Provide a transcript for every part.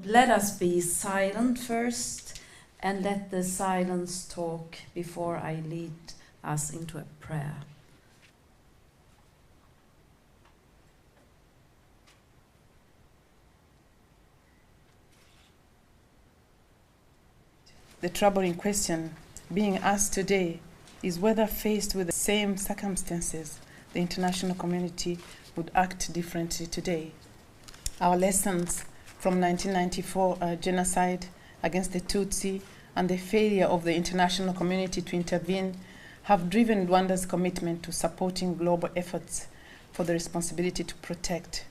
Let us be silent first and let the silence talk before I lead us into a prayer. The troubling question being asked today is whether, faced with the same circumstances, the international community would act differently today. Our lessons from 1994 genocide against the Tutsi and the failure of the international community to intervene have driven Rwanda's commitment to supporting global efforts for the responsibility to protect,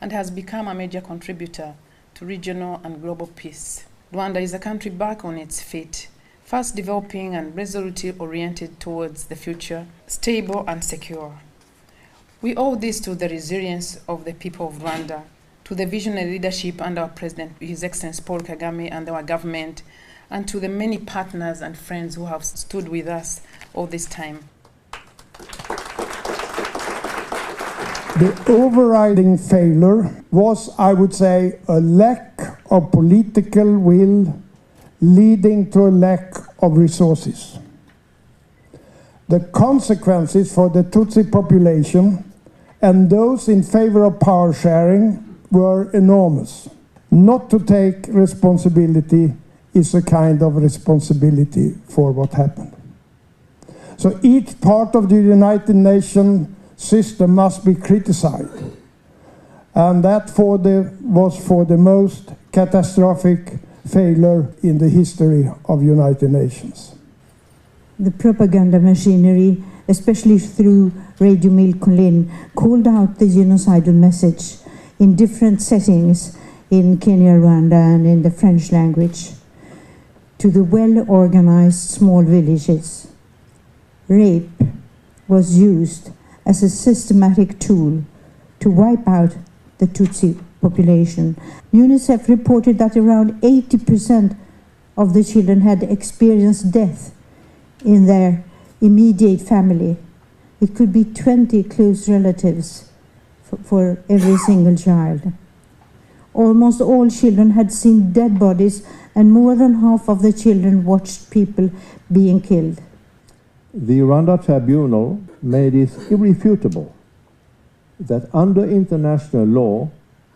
and has become a major contributor to regional and global peace. Rwanda is a country back on its feet, fast developing and resolutely oriented towards the future, stable and secure. We owe this to the resilience of the people of Rwanda, to the visionary leadership under our President, His Excellency Paul Kagame, and our government, and to the many partners and friends who have stood with us all this time. The overriding failure was, I would say, a lack of political will leading to a lack of resources. The consequences for the Tutsi population and those in favor of power sharing were enormous. Not to take responsibility is a kind of responsibility for what happened. So each part of the United Nations system must be criticized. And that was for the most catastrophic failure in the history of United Nations. The propaganda machinery, especially through Radio Milkolin, called out the genocidal message in different settings in Kenya, Rwanda, and in the French language to the well-organized small villages. Rape was used as a systematic tool to wipe out the Tutsi population. UNICEF reported that around 80% of the children had experienced death in their immediate family. It could be 20 close relatives for every single child. Almost all children had seen dead bodies, and more than half of the children watched people being killed. The Rwanda Tribunal made it irrefutable that under international law,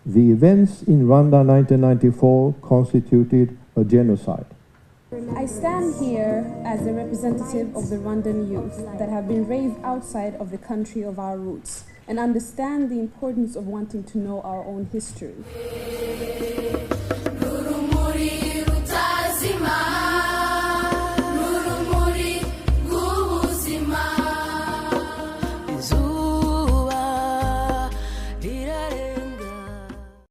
the events in Rwanda 1994 constituted a genocide. I stand here as a representative of the Rwandan youth that have been raised outside of the country of our roots and understand the importance of wanting to know our own history.